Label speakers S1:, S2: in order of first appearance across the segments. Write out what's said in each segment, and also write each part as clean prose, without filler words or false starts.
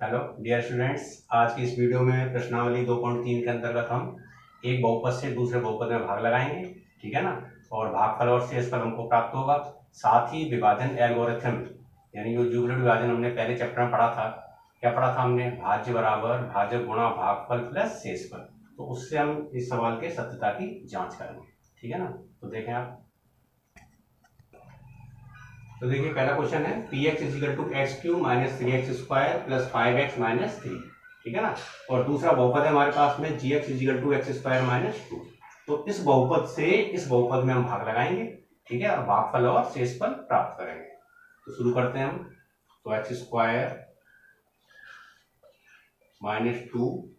S1: Hello dear students, आज की इस वीडियो में प्रश्नावली 2.3 के अंतर्गत हम एक बहुपद से दूसरे बहुपद में भाग लगाएंगे। ठीक है ना। और भागफल और शेषफल हमको प्राप्त होगा। साथ ही विभाजन एल्गोरिथम यानी जो यूक्लिड विभाजन हमने पहले चैप्टर में पढ़ा था। क्या पढ़ा था हमने? भाज्य बराबर भाजक गुणा भागफल प्लस शेषफल। तो उससे हम इस सवाल के सत्यता की जांच करेंगे। ठीक है ना। तो देखें आप। तो देखिए पहला क्वेश्चन है P X is equal to X cube minus three X square plus 5x minus three. ठीक है ना। और दूसरा बहुपद है हमारे पास में g x is equal to x square minus two. तो इस बहुपद से इस बहुपद में हम भाग लगाएंगे। ठीक है। और भागफल और शेषफल प्राप्त करेंगे। तो शुरू करते हैं हम। तो एक्स स्क्वायर माइनस टू,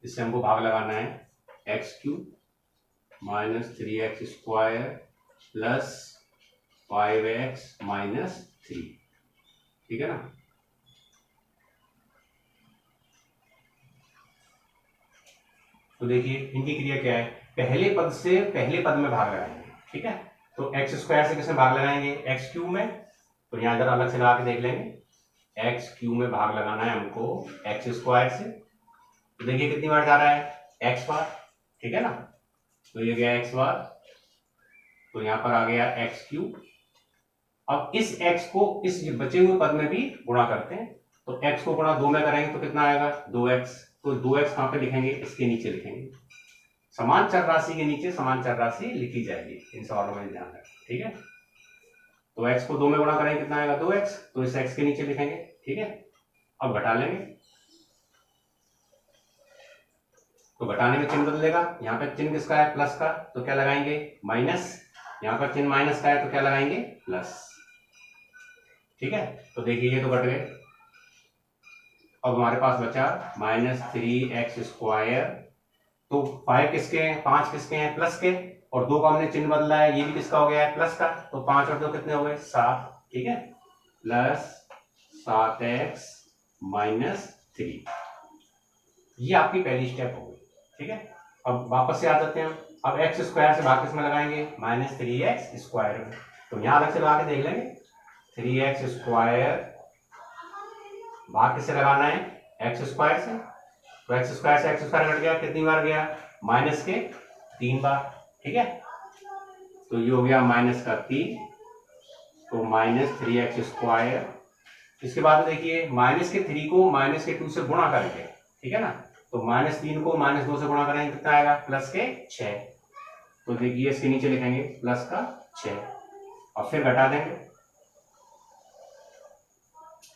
S1: इससे हमको भाग लगाना है x cube minus three X square plus 5x minus three. ठीक है ना। तो देखिए इनकी क्रिया क्या है, पहले पद से पहले पद में भाग लगाएंगे। ठीक है। तो एक्स स्क्वायर से किसमें भाग लगाएंगे? एक्स क्यूब में। तो यहां इधर अलग से लगा के देख लेंगे। एक्स क्यूब में भाग लगाना है हमको एक्स स्क्वायर से। तो देखिए कितनी बार जा रहा है? एक्स बार। ठीक है ना। तो ये गया एक्स बार, तो यहां पर आ गया एक्स क्यूब। अब इस x को इस बचे हुए पद में भी गुणा करते हैं। तो x को गुणा 2 में करेंगे तो कितना आएगा? 2x। तो 2x कहां पे लिखेंगे? इसके नीचे लिखेंगे। समान चर राशि के नीचे समान चर राशि लिखी जाएगी। इन सवालों में ध्यान रखें। ठीक है। तो x को 2 में गुणा करेंगे कितना आएगा? 2x। तो इस x के नीचे लिखेंगे। ठीक है। अब घटा लेंगे। तो घटाने में चिन्ह बदलेगा। यहाँ पे चिन्ह किसका है? प्लस का। तो क्या लगाएंगे? माइनस। यहाँ पर चिन्ह माइनस का है तो क्या लगाएंगे? प्लस। ठीक है। तो देखिए ये तो घट गए। अब हमारे पास बचा माइनस थ्री एक्स स्क्वायर। तो 5 किसके हैं? 5 किसके हैं? प्लस के। और 2 का हमने चिन्ह बदला है, ये भी किसका हो गया है? प्लस का। तो 5 और 2 कितने हो गए? 7। ठीक है। Plus 7x minus three. ये आपकी पहली स्टेप हो गई। ठीक है। अब वापस से आ जाते हैं। अब एक्स स्क्वायर से भाग किसमें लगाएंगे? माइनस थ्री एक्स स्क्वायर में। तो यहां अलग से लगा के देख लेंगे। 3x स्क्वायर भाग किससे लगाना है? एक्स स्क्वायर से। तो एक्स स्क्वायर से एक्स स्क्वायर कट गया, कितनी बार गया? माइनस के 3 बार। ठीक है। तो ये हो गया माइनस का 3। तो माइनस थ्री एक्स स्क्वायर। इसके बाद देखिए माइनस के 3 को माइनस के 2 से गुणा करेंगे। ठीक है ना। तो माइनस 3 को माइनस 2 से गुणा करेंगे कितना आएगा? प्लस के 6। तो देखिए इसके नीचे लिखेंगे प्लस का 6 और फिर घटा देंगे।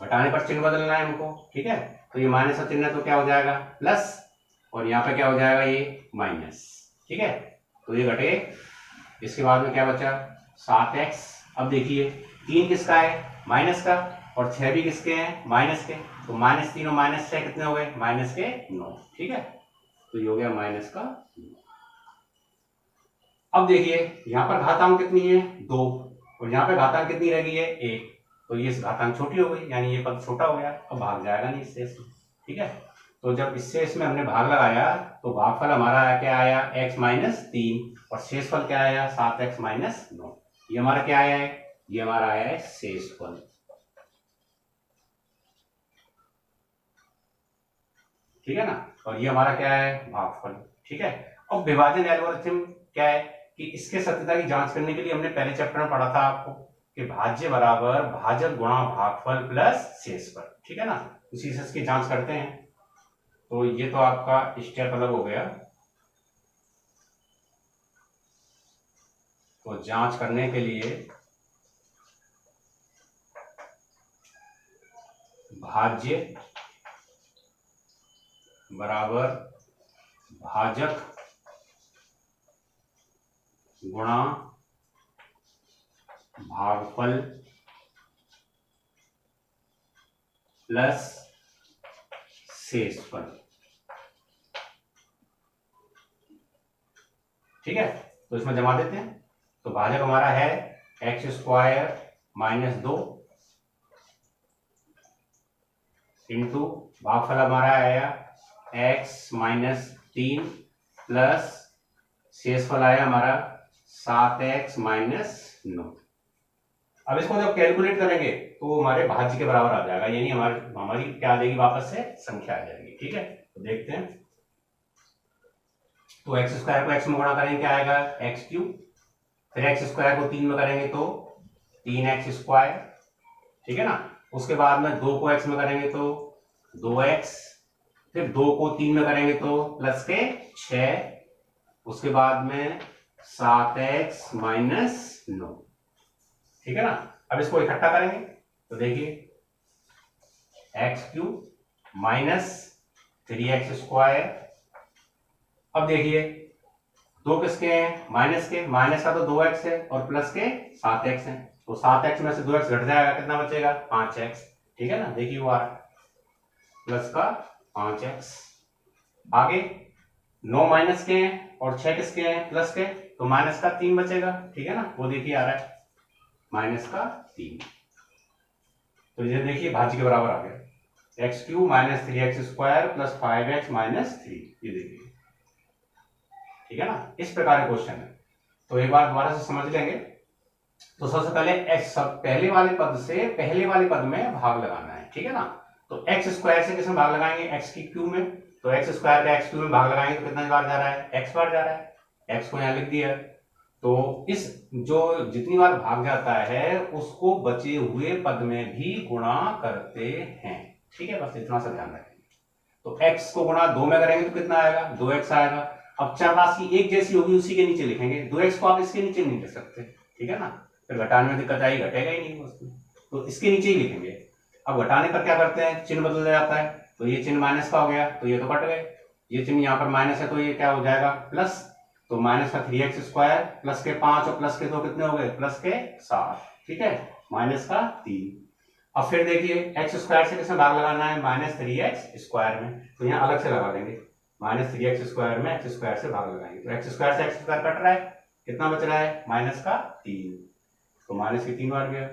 S1: घटाने पर चिन्ह बदलना है हमको। ठीक है। तो ये माइनस का चिन्ह है तो क्या हो जाएगा? प्लस। और यहाँ पे क्या हो जाएगा? ये माइनस। ठीक है। तो ये घटे। इसके बाद में क्या बचा? 7x। अब देखिए 3 किसका है? माइनस का। और 6 भी किसके हैं? माइनस के। तो माइनस 3 और माइनस 6 कितने हो गए? माइनस के 9। ठीक है। तो ये हो गया माइनस का 9। अब देखिए यहाँ पर घातांक कितनी है? 2। और यहाँ पे घातांक कितनी रह गई है? 1। तो ये घातांक छोटी हो गई, यानी ये पद छोटा हो गया। अब भाग जाएगा नहीं इससे। ठीक है। तो जब इससे इसमें हमने भाग लगाया तो भागफल हमारा क्या आया? x minus 3। और शेषफल क्या आया? 7x minus 9। ये हमारा क्या आया है? ये हमारा आया है शेषफल। ठीक है ना। और ये हमारा क्या है? भागफल। ठीक है। अब विभाजन एल्गोरिथम क्या है कि इसके सत्यता की जांच करने के लिए हमने पहले चैप्टर में पढ़ा था आपको कि भाज्य बराबर भाजक गुणा भागफल प्लस शेषफल। ठीक है ना। उसी से इसकी जांच करते हैं। तो ये तो आपका स्टेप अलग हो गया। तो जांच करने के लिए भाज्य बराबर भाजक गुणा भागफल प्लस शेषफल। ठीक है। तो इसमें जमा देते हैं। तो भाजक हमारा है एक्स स्क्वायर माइनस 2 इंटू भागफल हमारा आया एक्स माइनस 3 प्लस शेषफल आया हमारा 7x माइनस 9। अब इसको जब कैलकुलेट करेंगे तो हमारे भाज्य के बराबर आ जाएगा, यानी हमारी क्या आ जाएगी, वापस से संख्या आ जाएगी। ठीक है, तो देखते हैं। तो एक्स स्क्वायर को एक्स में गुणा करेंगे, क्या आएगा, एक्स क्यूब। फिर एक्स स्क्वायर को 3 में करेंगे तो 3x स्क्वायर। ठीक है ना। उसके बाद में 2 को x में करेंगे तो 2x। फिर 2 को 3 में करेंगे तो प्लस के 6। उसके बाद में 7x माइनस 9। ठीक है ना। अब इसको इकट्ठा करेंगे तो देखिए x cube minus 3x square. अब देखिए दो किसके हैं, माइनस के, माइनस का तो 2x है और प्लस के 7x है, तो 7x में से 2x घट जाएगा, कितना बचेगा, 5x। ठीक है ना, देखिए वो आ रहा है प्लस का 5x। आगे 9 माइनस के हैं और 6 किसके हैं, प्लस के, तो माइनस का 3 बचेगा। ठीक है ना, वो देखिए आ रहा है माइनस का 3। तो ये देखिए भाज्य के बराबर आ गया, x cube minus 3x square plus 5x minus 3। ये देखिए, ठीक है ना, इस प्रकार का क्वेश्चन है। तो एक बार दोबारा से समझ लेंगे। तो सबसे पहले एक्स, पहले वाले पद से पहले वाले पद में भाग लगाना है। ठीक है ना, तो एक्स स्क्वायर से किसमें भाग लगाएंगे, एक्स की क्यूब में। तो एक्स स्क्वायर का एक्स क्यूब में भाग लगाएंगे तो कितना बार जा रहा है, एक्स बार जा रहा है। एक्स को यहां लिख दिया। तो इस जो जितनी बार भाग जाता है उसको बचे हुए पद में भी गुणा करते हैं। ठीक है, बस इतना सा ध्यान रखेंगे। तो x को गुणा 2 में करेंगे तो कितना आएगा, 2x आएगा। अब चर राशि एक जैसी होगी उसी के नीचे लिखेंगे, 2x को आप इसके नीचे नहीं लिख सकते। ठीक है ना, फिर घटाने में दिक्कत आएगी, घटेगा ही नहीं उसमें, तो इसके नीचे ही लिखेंगे। अब घटाने पर क्या करते हैं, चिन्ह बदल जाता है, तो ये चिन्ह माइनस का हो गया तो ये तो कट गए, ये चिन्ह यहाँ पर माइनस है तो ये क्या हो जाएगा, प्लस। तो माइनस का 3x स्क्वायर प्लस के 5 और प्लस के 2 कितने हो गए, प्लस के 7। ठीक है, माइनस का 3। अब फिर देखिए एक्स स्क्वायर से किसमें भाग लगाना है, माइनस 3x स्क्वायर में, तो यहाँ अलग से लगा देंगे, माइनस 3x स्क्वायर में एक्स स्क्वायर से भाग लगाएंगे, तो एक्स स्क्वायर से एक्स स्क्वायर कट रहा है, कितना बच रहा है, माइनस का 3। तो माइनस के 3 बार गया,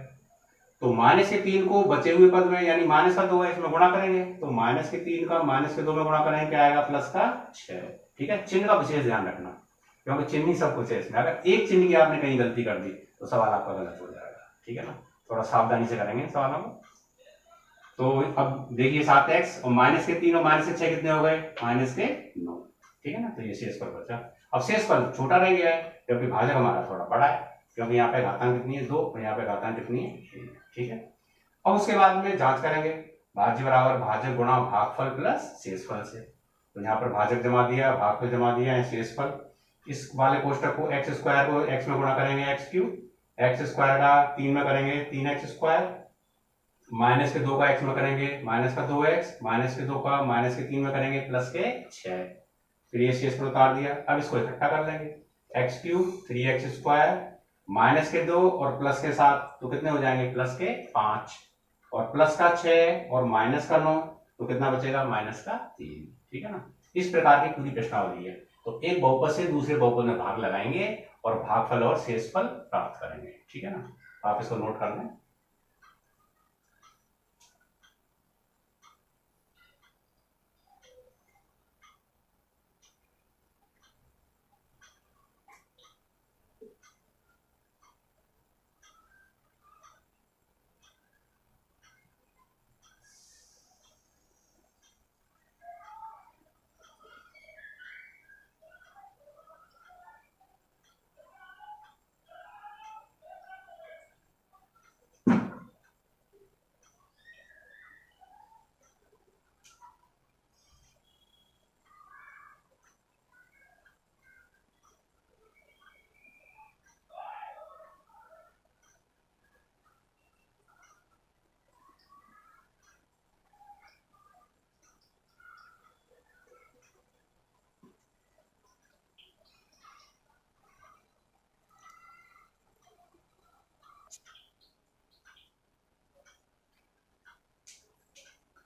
S1: तो माइनस के 3 को बचे हुए पद में यानी माइनस का 2 है इसमें गुणा करेंगे, तो माइनस के 3 का माइनस के 2 में गुणा करेंगे, क्या आएगा, प्लस का 6। ठीक है, चिन्ह का विशेष ध्यान रखना, क्योंकि चिन्ह ही सब कुछ है इसमें, अगर एक चिन्ह की आपने कहीं गलती कर दी तो सवाल आपका गलत हो जाएगा। ठीक है ना, थोड़ा सावधानी से करेंगे सवालों को। तो अब देखिए 7x और माइनस के 3 और माइनस के 6 कितने हो गए, माइनस के 9। ठीक है ना, तो ये शेषफल बचा। अब शेषफल छोटा रह गया है क्योंकि भाजक हमारा थोड़ा बड़ा है, क्योंकि यहाँ पे घातांक कितनी है, 2, और यहाँ पे घातांक कितनी है, 1। ठीक है, अब उसके बाद में जांच करेंगे, भाज्य बराबर भाजक गुणा भागफल प्लस शेषफल से। तो यहाँ पर भाजक जमा दिया, भागफल जमा दिया है, शेषफल। इस वाले कोष्टक को एक्स स्क्वायर को एक्स में गुणा करेंगे, एक्स क्यूब, एक्स स्क्वायर का 3 में करेंगे 3x स्क्वायर, माइनस के 2 का x में करेंगे माइनस का 2x, माइनस के 2 का माइनस के 3 में करेंगे प्लस के 6। फिर ये शेष पर उतार दिया। अब इसको इकट्ठा कर लेंगे, x cube 3x square minus के 2 और प्लस के 7 तो कितने हो जाएंगे, प्लस के 5 और प्लस का 6 और माइनस का 9 तो कितना बचेगा, माइनस का 3। ठीक है ना, इस प्रकार की पूरी प्रश्नावली है। तो एक बहुपद से दूसरे बहुपद में भाग लगाएंगे और भागफल और शेषफल प्राप्त करेंगे। ठीक है ना, आप इसको नोट कर लें।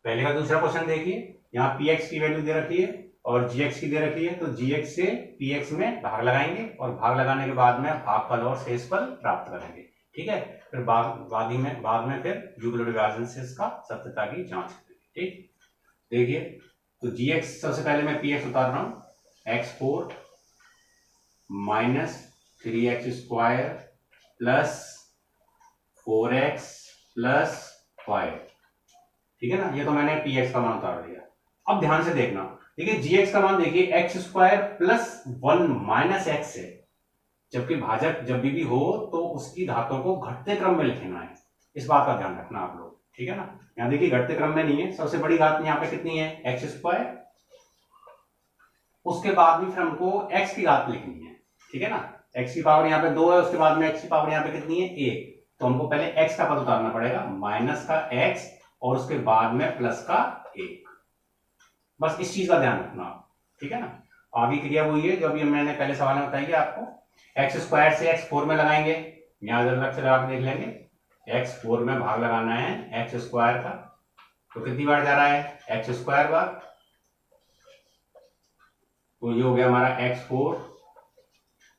S1: पहले का दूसरा क्वेश्चन देखिए, यहाँ px की वैल्यू दे रखी है और gx की दे रखी है, तो gx से px में भाग लगाएंगे और भाग लगाने के बाद में भागफल और शेषफल प्राप्त करेंगे। ठीक है, फिर बाद में फिर युगल विभाजन से इसका सत्यता की जांच करेंगे। ठीक, देखिए तो gx सबसे पहले मैं px उतार रहा हूँ, x4 minus 3x square plus 4x plus y, ठीक है ना। ये तो मैंने पी एक्स का मान उतार दिया। अब ध्यान से देखना, देखिए जी एक्स का मान देखिए x square plus 1 minus x है, जबकि भाजक जब भी हो तो उसकी धातों को घटते क्रम में लिखना है, इस बात का ध्यान रखना आप लोग, ठीक है ना। यहाँ देखिए घटते क्रम में नहीं है, सबसे बड़ी घात यहाँ पे कितनी है एक्स स्क्वायर, उसके बाद में फिर हमको एक्स की घात लिखनी है, ठीक है ना। एक्स की पावर यहाँ पे 2 है, उसके बाद में एक्स की पावर यहाँ पे कितनी है 1, तो हमको पहले एक्स का पद उतारना पड़ेगा, माइनस का एक्स और उसके बाद में प्लस का 1, बस इस चीज का ध्यान रखना, ठीक है ना। आगे क्रिया हुई है जो अभी मैंने पहले सवाल में बताई है आपको, एक्स स्क्वायर से एक्स 4 में लगाएंगे, यहां अलग से लगा के देख लेंगे, एक्स 4 में भाग लगाना है एक्स स्क्वायर का, तो कितनी बार जा रहा है एक्स स्क्वायर बार, तो ये हो गया हमारा एक्स 4।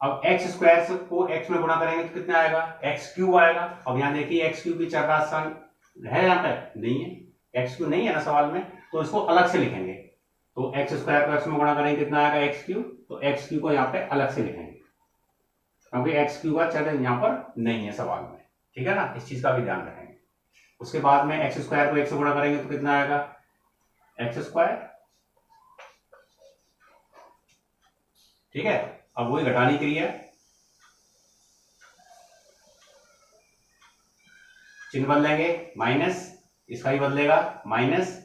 S1: अब एक्स स्क्वायर से को एक्स में गुणा करेंगे तो कितना आएगा एक्स क्यूब आएगा। अब यहाँ देखिए एक्स क्यूब की चरघात स्थान है यहाँ पे नहीं है, एक्स क्यूब नहीं है ना सवाल में, तो इसको अलग से लिखेंगे, तो एक्स स्क्वायर को एक्स में गुणा करेंगे कितना आएगा एक्स क्यूब, तो एक्स क्यूब को यहाँ पे अलग से लिखेंगे क्योंकि एक्स क्यूब का चर यहाँ पर नहीं है सवाल में, ठीक है ना, इस चीज का भी ध्यान रखेंगे। उसके बाद में एक्स स्क्वायर को 1 से गुणा करेंगे तो कितना आएगा एक्स स्क्वायर, ठीक है। अब वही घटानी क्रिया, चिन्ह बदलेंगे, माइनस इसका ही बदलेगा माइनस,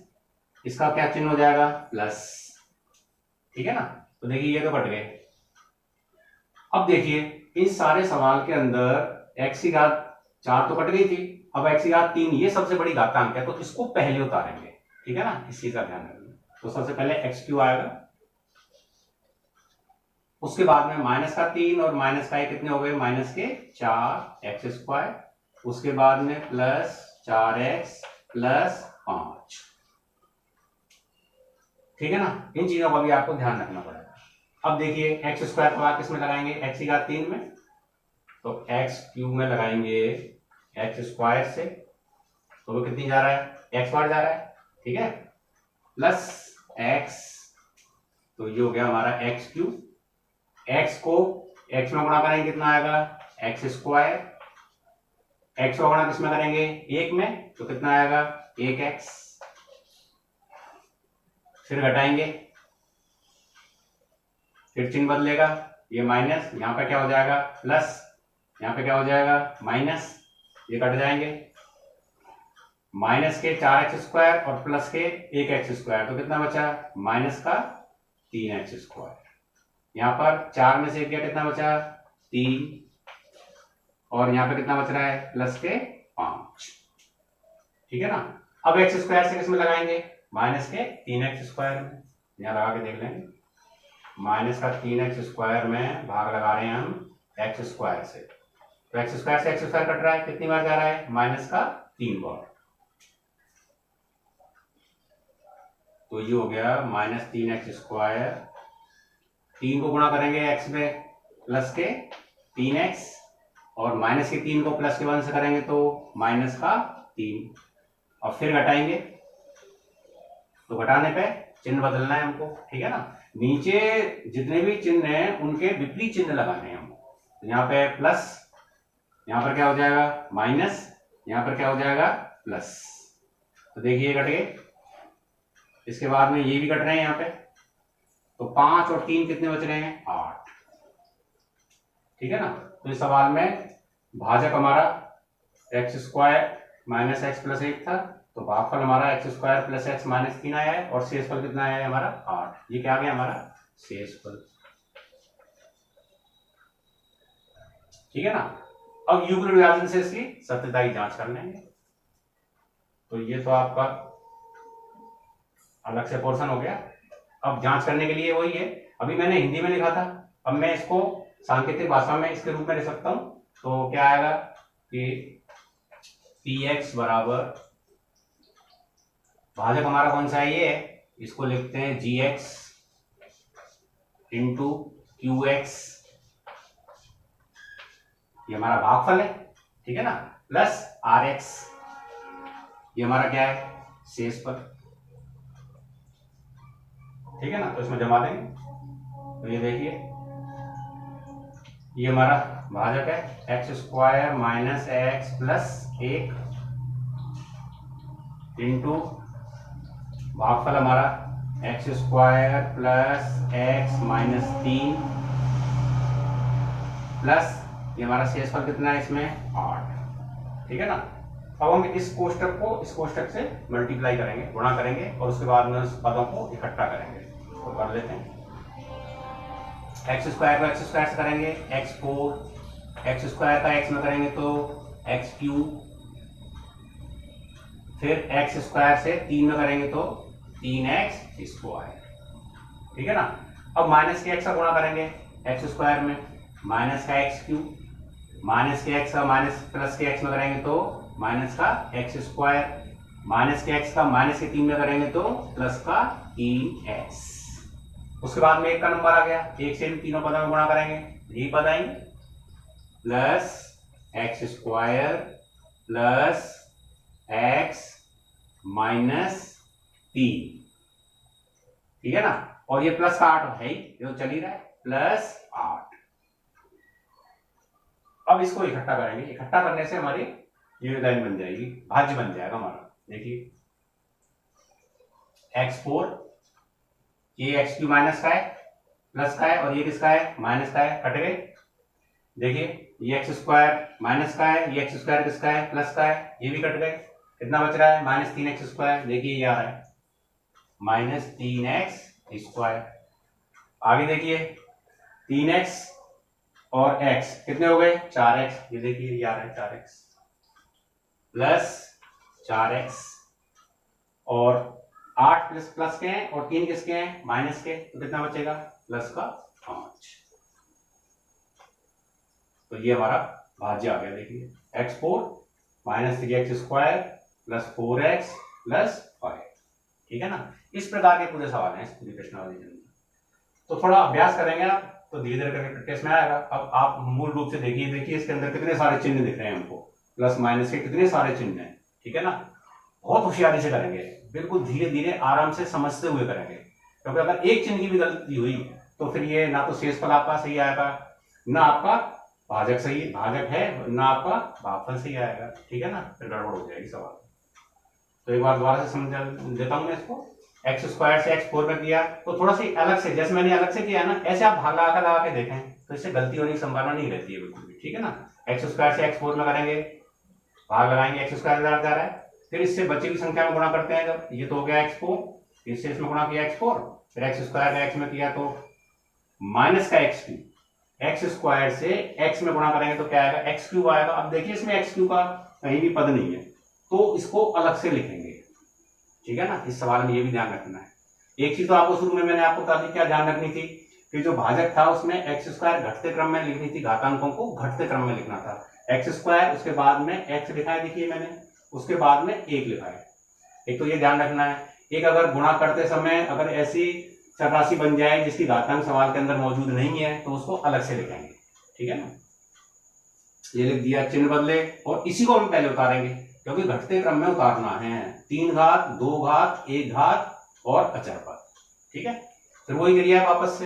S1: इसका क्या चिन्ह हो जाएगा प्लस, ठीक है ना। तो देखिए ये तो कट गए। अब देखिए इस सारे सवाल के अंदर एक्स की घात 4 तो कट गई थी, अब एक्स की घात 3 ये सबसे बड़ी घातांक है, तो इसको पहले उतारेंगे, ठीक है ना, इस चीज का ध्यान रखना। तो सबसे पहले एक्स क्यू आएगा, उसके बाद में माइनस का 3 और माइनस का 1 कितने हो गए माइनस के 4 एक्स स्क्वायर, उसके बाद में प्लस 4x प्लस 5, ठीक है ना। इन चीजों का भी आपको ध्यान रखना पड़ेगा। अब देखिए एक्स स्क्वायर का किस में लगाएंगे एक्स की घात 3 में, तो एक्स क्यूब में लगाएंगे एक्स स्क्वायर से, तो वो कितनी जा रहा है एक्स बार जा रहा है, ठीक है, प्लस एक्स, तो ये हो गया हमारा एक्स क्यूब, एक्स को एक्स में गुणा करेंगे कितना आएगा एक्स स्क्वायर, एक्स का गुणा किस में करेंगे 1 में, तो कितना आएगा 1x, फिर घटाएंगे, फिर चिन्ह बदलेगा, ये माइनस यहाँ पे क्या हो जाएगा प्लस, यहाँ पे क्या हो जाएगा माइनस, ये कट जाएंगे, माइनस के 4x स्क्वायर और प्लस के 1x स्क्वायर, तो कितना बचा माइनस का 3x स्क्वायर, यहाँ पर 4 में से 1 गया कितना बचा 3, और यहाँ पे कितना बच रहा है प्लस के 5, ठीक है ना। अब एक्स स्क्वायर से किस में लगाएंगे माइनस के 3x स्क्वायर में, यहाँ लगा के देख लेंगे, माइनस का 3x स्क्वायर में भाग लगा रहे हैं हम एक्स स्क्वायर से, तो एक्स स्क्वायर से एक्स स्क्वायर कट रहा है, कितनी बार जा रहा है माइनस का 3 बार, तो ये हो गया माइनस 3x स्क्वायर, 3 को गुणा करेंगे x में प्लस के 3x, और माइनस के 3 को प्लस के 1 से करेंगे तो माइनस का 3, और फिर घटाएंगे, तो घटाने पे चिन्ह बदलना है हमको, ठीक है ना। नीचे जितने भी चिन्ह हैं उनके विपरीत चिन्ह लगाने हैं हमको, तो यहाँ पे प्लस, यहाँ पर क्या हो जाएगा माइनस, यहाँ पर क्या हो जाएगा प्लस, तो देखिए कट गए, इसके बाद में ये भी कट रहे हैं यहाँ पे, तो 5 और 3 कितने बच रहे हैं 8, ठीक है ना। तो इस सवाल में भाजक हमारा x square minus x plus 1 था, तो भागफल हमारा x square plus x minus 3 आया है, और शेषफल कितना आया है हमारा 8, ये क्या आ गया हमारा शेषफल, ठीक है ना। अब युग्म विभाजन से इसकी सत्यता की जांच कर लेंगे, तो ये तो आपका अलग से पोर्शन हो गया। अब जांच करने के लिए वही है, अभी मैंने हिंदी में लिखा था, अब मैं इसको सांकेतिक भाषा में इसके रूप में लिख सकता हूं, तो क्या आएगा कि px बराबर, भाजक हमारा कौन सा है ये, इसको लिखते हैं gx इंटू qx, ये हमारा भागफल है, ठीक है ना, प्लस rx, ये हमारा क्या है शेषफल, ठीक है ना। तो इसमें जमा देंगे, तो ये देखिए ये हमारा भाजक है x square minus x plus 1 into भागफल हमारा x square plus x minus 3 plus ये हमारा शेषफल कितना है इसमें 8। ठीक है ना। अब हम इस कोष्टक को इस कोष्टक से मल्टीप्लाई करेंगे, गुणा करेंगे और उसके बाद में उस पदों को इकट्ठा करेंगे। तो कर लेते हैं। एक्स स्क्वायर को एक्स स्क्वायर से करेंगे x4, एक्स स्क्वायर का x में करेंगे तो एक्स क्यूब, फिर एक्स स्क्वायर से 3 में करेंगे तो 3x स्क्वायर। ठीक है ना। अब माइनस के x का गुणा करेंगे एक्स स्क्वायर में, माइनस का एक्स क्यूब, माइनस के x का माइनस प्लस के x में करेंगे तो माइनस का एक्स स्क्वायर, माइनस के x का माइनस के 3 में करेंगे तो प्लस का 3x। उसके बाद में एक का नंबर आ गया, एक से तीनों पदों में गुणा करेंगे, यही पद आएंगे plus x square plus x minus 3। ठीक है ना। और ये प्लस का 8 है ही, ये तो चल ही रहा है, प्लस 8। अब इसको इकट्ठा करेंगे, इकट्ठा करने से हमारी ये लाइन बन जाएगी, भाज्य बन जाएगा हमारा। देखिए x4 ये एक्स क्यू माइनस का है, प्लस का है, और ये किसका है माइनस का है, कट गए। देखिए ये एक्स स्क्वायर माइनस का है, ये एक्स स्क्वायर किसका है प्लस का है, ये भी कट गए। कितना बच रहा है माइनस 3x स्क्वायर। देखिए ये आ रहा है माइनस 3x स्क्वायर। आगे देखिए 3x और x कितने हो गए 4x। ये देखिए ये आ रहा है 4x प्लस 4x, और 8 प्लस प्लस के हैं और 3 किसके हैं माइनस के, तो कितना बचेगा प्लस का 5। तो ये हमारा भाज्य आ गया। देखिए x4 minus 3x square plus 4x plus 5। ठीक है ना। इस प्रकार के पूरे सवाल हैं इस पूरी प्रश्नावली में। तो थोड़ा अभ्यास करेंगे आप तो धीरे धीरे करके प्रैक्टिस में आएगा। अब आप मूल रूप से देखिए इसके अंदर कितने सारे चिन्ह दिख रहे हैं हमको, प्लस माइनस के कितने सारे चिन्ह हैं। ठीक है ना। बहुत होशियारी से करेंगे, बिल्कुल धीरे धीरे आराम से समझते हुए करेंगे, क्योंकि अगर एक चिन्ह की भी गलती हुई तो फिर ये ना तो शेषफल आपका सही आएगा, ना आपका भाजक सही भाजक है, ना आपका भागफल सही आएगा। ठीक है ना। फिर गड़बड़ हो जाएगी सवाल। तो एक बार दोबारा से समझा देता हूं मैं इसको। एक्स स्क्वायर से x4 में किया तो थोड़ा सी अलग से, जैसे मैंने अलग से किया ना, ऐसे आप भाग लगा के देखें तो इससे गलती होने की संभावना नहीं रहती है बिल्कुल भी। ठीक है ना। एक्स स्क्वायर से x4 में करेंगे, भाग लगाएंगे, एक्स स्क्वायर जा रहा है, फिर इससे बच्चे की संख्या में गुणा करते हैं। जब ये तो हो गया x4, इससे इसमें गुणा किया x4, फिर एक्स स्क्वायर का x में किया तो माइनस का x क्यूब, एक्स स्क्वायर से x में गुणा करेंगे तो क्या आएगा x क्यूब आएगा। अब देखिए इसमें x क्यूब का कहीं भी पद नहीं है तो इसको अलग से लिखेंगे। ठीक है ना। इस सवाल में ये भी ध्यान रखना है। एक चीज तो आपको शुरू में मैंने आपको बता दी, क्या ध्यान रखनी थी कि जो भाजक था उसमें एक्स स्क्वायर घटते क्रम में लिखनी थी, घातांकों को घटते क्रम में लिखना था। एक्स स्क्वायर उसके बाद में x लिखा है, देखिए मैंने, उसके बाद में 1 लिखा है। एक तो ये ध्यान रखना है। एक अगर गुणा करते समय अगर ऐसी चरराशि बन जाए जिसकी घातांक सवाल के अंदर मौजूद नहीं है तो उसको अलग से लिखेंगे। ठीक है ना। ये लिख दिया, चिन्ह बदले, और इसी को हम पहले उतारेंगे क्योंकि घटते क्रम में उतारना है। 3 घात 2 घात 1 घात और अचर पद। ठीक है। फिर वही क्रिया है वापस से।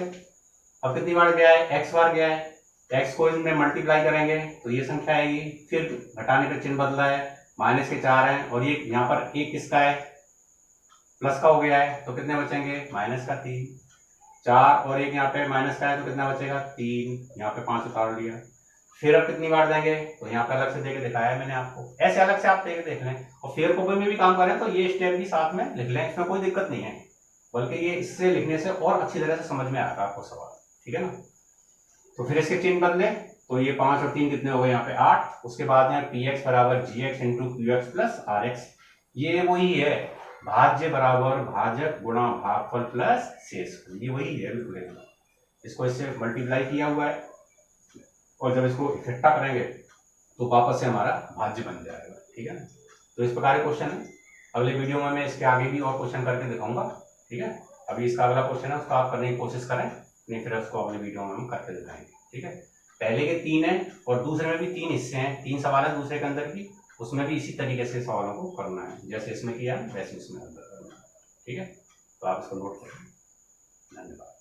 S1: अब कितनी बार गया है x बार गया है, x को इसमें मल्टीप्लाई करेंगे तो ये संख्या आएगी। फिर घटाने का चिन्ह बदला है, माइनस के 4 है, और ये यहाँ पर 1 किसका है प्लस का हो गया है तो कितने बचेंगे माइनस का 3। 4 और 1 यहाँ पे माइनस का है तो कितना बचेगा 3, यहाँ पे 5 उतार लिया। फिर अब कितनी बार देंगे तो यहाँ पे अलग से देके दिखाया है मैंने आपको, ऐसे अलग से आप देख लें। और फिर कॉपी में भी काम करें तो ये स्टेप भी साथ में लिख लें, इसमें कोई दिक्कत नहीं है, बल्कि ये इससे लिखने से और अच्छी तरह से समझ में आएगा आपको सवाल। ठीक है ना। तो फिर इसके चिन्ह बदले तो ये 5 और 3 कितने हो गए यहाँ पे 8। उसके बाद यहाँ px बराबर gx into qx plus rx, ये वही है भाज्य बराबर भाजक गुणा भागफल प्लस शेषफल, ये वही है बिल्कुल। इसको इससे मल्टीप्लाई किया हुआ है और जब इसको इकट्ठा करेंगे तो वापस से हमारा भाज्य बन जाएगा। ठीक है ना। तो इस प्रकार के क्वेश्चन है। अगले वीडियो में मैं इसके आगे भी और क्वेश्चन करके दिखाऊंगा। ठीक है। अभी इसका अगला क्वेश्चन है उसका आप करने की कोशिश करें, नहीं फिर उसको अगले वीडियो में हम करके दिखाएंगे। ठीक है। पहले के 3 है और दूसरे में भी 3 हिस्से हैं, 3 सवाल है दूसरे के अंदर भी, उसमें भी इसी तरीके से सवालों को करना है, जैसे इसमें किया वैसे इसमें करना है। ठीक है। तो आप इसको नोट करें। धन्यवाद।